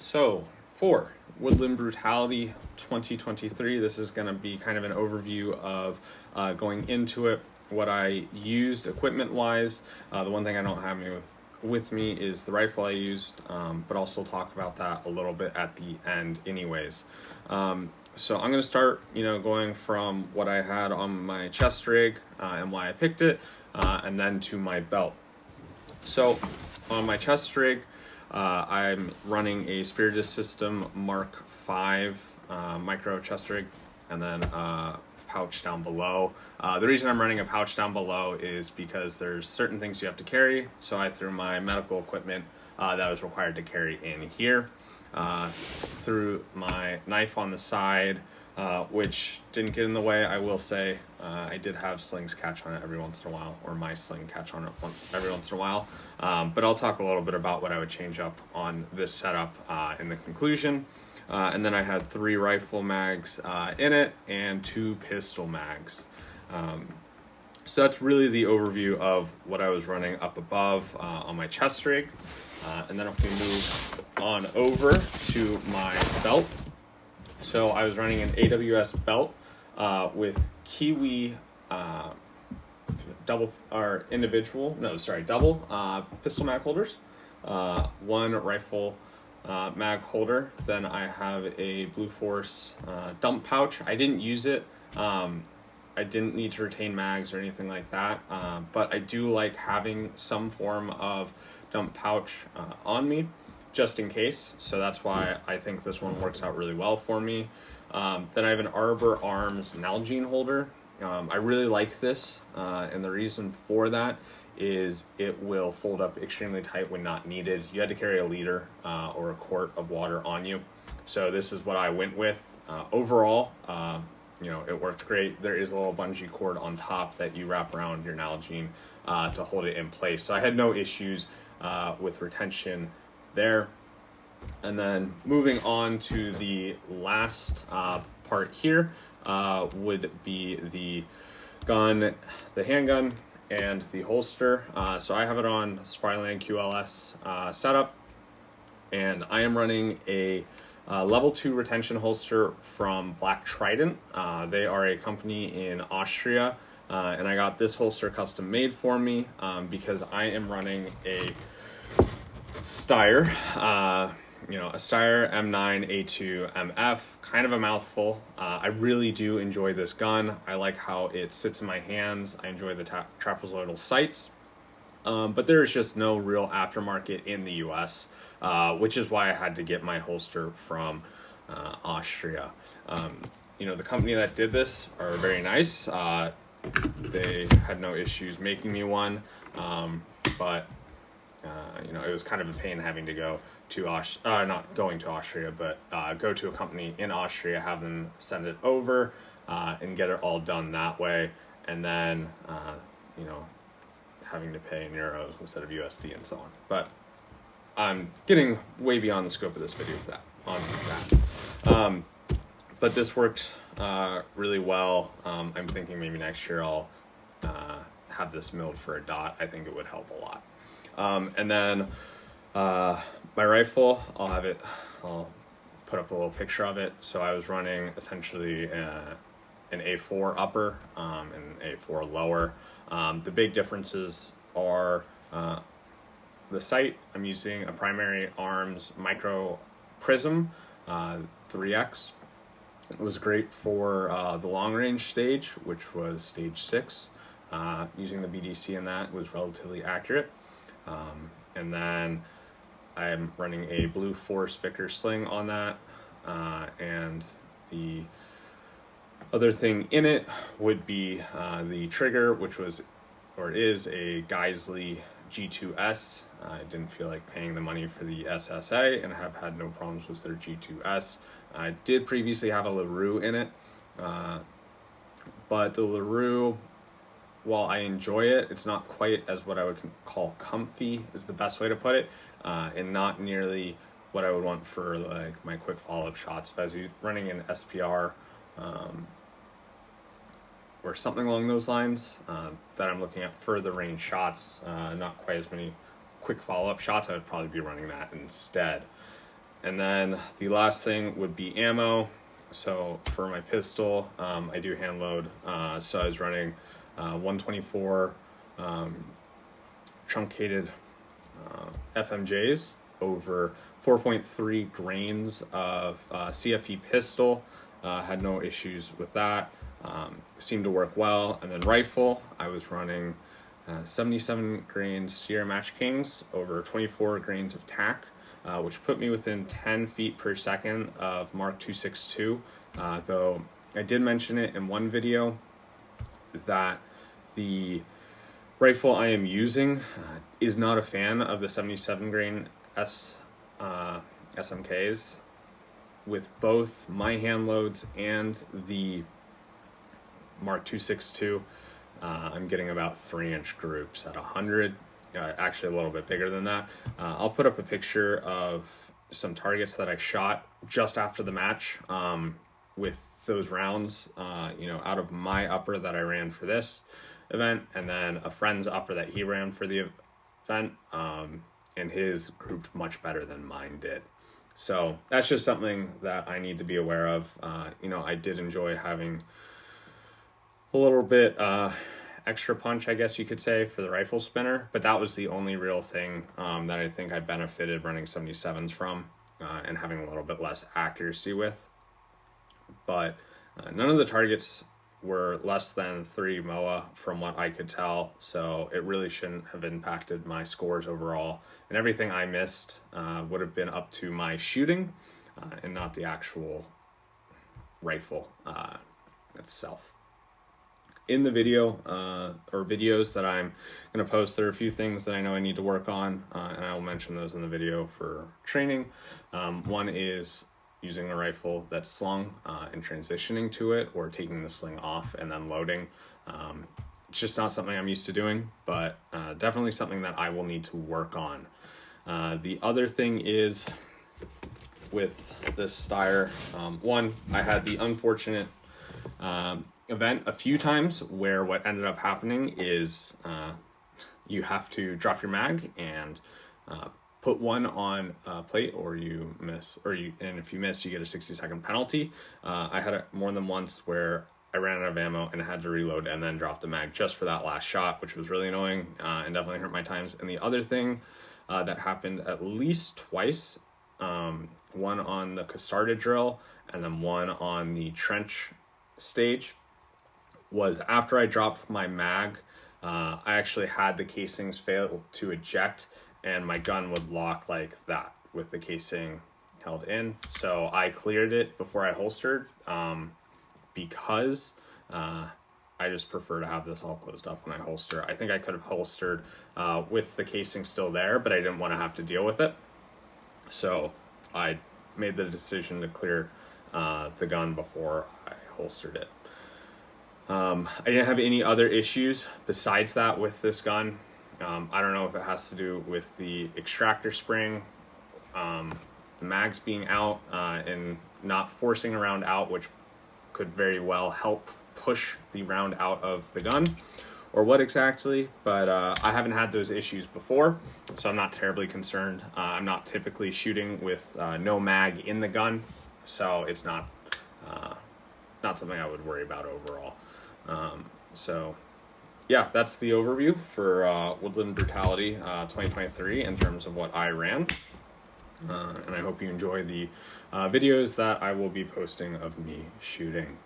So for Woodland Brutality 2023, this is going to be kind of an overview of going into it, what I used equipment-wise. The one thing I don't have with me is the rifle I used, but I'll still talk about that a little bit at the end anyways. So I'm going to start, going from what I had on my chest rig and why I picked it, and then to my belt. So on my chest rig, I'm running a Spirit System Mark V micro chest rig, and then pouch down below. The reason I'm running a pouch down below is because there's certain things you have to carry, so I threw my medical equipment that I was required to carry in here. Threw my knife on the side, which didn't get in the way. I will say I did have slings catch on it every once in a while, or my sling catch on it every once in a while. But I'll talk a little bit about what I would change up on this setup in the conclusion. And then I had 3 rifle mags in it and 2 pistol mags. So that's really the overview of what I was running up above on my chest rig. And then if we move on over to my belt. So I was running an AWS belt with Kiwi double pistol mag holders, 1 rifle mag holder. Then I have a Blue Force dump pouch. I didn't use it. I didn't need to retain mags or anything like that, but I do like having some form of dump pouch on me just in case, so that's why I think this one works out really well for me. Then I have an Arbor Arms Nalgene holder. I really like this, and the reason for that is it will fold up extremely tight when not needed. You had to carry a liter or a quart of water on you, so this is what I went with. Overall, it worked great. There is a little bungee cord on top that you wrap around your Nalgene to hold it in place, so I had no issues with retention there. And then moving on to the last part here would be the gun, the handgun, and the holster. So I have it on Safariland QLS setup, and I am running a level 2 retention holster from Black Trident. They are a company in Austria, and I got this holster custom made for me because I am running a Steyr, a Steyr M9A2 MF, kind of a mouthful. I really do enjoy this gun. I like how it sits in my hands. I enjoy the trapezoidal sights, but there's just no real aftermarket in the US, which is why I had to get my holster from Austria. The company that did this are very nice. They had no issues making me one, but it was kind of a pain having to go to not going to Austria, but go to a company in Austria, have them send it over, and get it all done that way, and then having to pay in euros instead of USD and so on. But I'm getting way beyond the scope of this video with that. But this worked really well. I'm thinking maybe next year I'll have this milled for a dot. I think it would help a lot. And then my rifle, I'll put up a little picture of it. So I was running essentially an A4 upper and A4 lower. The big differences are the sight. I'm using a Primary Arms Micro Prism 3X. It was great for the long range stage, which was stage 6. Using the BDC in that was relatively accurate. And then I'm running a Blue Force Vickers sling on that, and the other thing in it would be the trigger, which was or is a Geisley G2S. I didn't feel like paying the money for the SSA, and have had no problems with their G2S. I did previously have a LaRue in it, but the LaRue, while I enjoy it, it's not quite as what I would call comfy, is the best way to put it, and not nearly what I would want for like my quick follow-up shots. If I was running an SPR or something along those lines, that I'm looking at further range shots, not quite as many quick follow-up shots, I would probably be running that instead. And then the last thing would be ammo. So for my pistol, I do hand load. So I was running 124 truncated FMJs over 4.3 grains of CFE pistol. Had no issues with that. Seemed to work well. And then rifle, I was running 77 grains Sierra Match Kings over 24 grains of tack, which put me within 10 feet per second of Mark 262. Though I did mention it in one video that the rifle I am using is not a fan of the 77 grain SMKs. With both my hand loads and the Mark 262, I'm getting about 3-inch groups at 100, actually a little bit bigger than that. I'll put up a picture of some targets that I shot just after the match with those rounds, out of my upper that I ran for this event, and then a friend's upper that he ran for the event, and his grouped much better than mine did. So that's just something that I need to be aware of. I did enjoy having a little bit extra punch, I guess you could say, for the rifle spinner, but that was the only real thing that I think I benefited running 77s from and having a little bit less accuracy with. But none of the targets were less than 3 MOA from what I could tell, so it really shouldn't have impacted my scores overall, and everything I missed would have been up to my shooting and not the actual rifle itself. In the video or videos that I'm going to post, there are a few things that I know I need to work on, and I will mention those in the video for training. One is using a rifle that's slung and transitioning to it, or taking the sling off and then loading. It's just not something I'm used to doing, but definitely something that I will need to work on. The other thing is with this Steyr, one, I had the unfortunate event a few times where what ended up happening is you have to drop your mag and put one on a plate, or you miss, and if you miss, you get a 60-second penalty. I had it more than once where I ran out of ammo and had to reload and then drop the mag just for that last shot, which was really annoying and definitely hurt my times. And the other thing that happened at least twice, one on the Casarda drill and then one on the trench stage, was after I dropped my mag, I actually had the casings fail to eject, and my gun would lock like that with the casing held in. So I cleared it before I holstered because I just prefer to have this all closed up when I holster. I think I could have holstered with the casing still there, but I didn't want to have to deal with it. So I made the decision to clear the gun before I holstered it. I didn't have any other issues besides that with this gun. I don't know if it has to do with the extractor spring, the mags being out and not forcing a round out, which could very well help push the round out of the gun, or what exactly, but I haven't had those issues before, so I'm not terribly concerned. I'm not typically shooting with no mag in the gun, so it's not something I would worry about overall. So yeah, that's the overview for Woodland Brutality 2023 in terms of what I ran. And I hope you enjoy the videos that I will be posting of me shooting.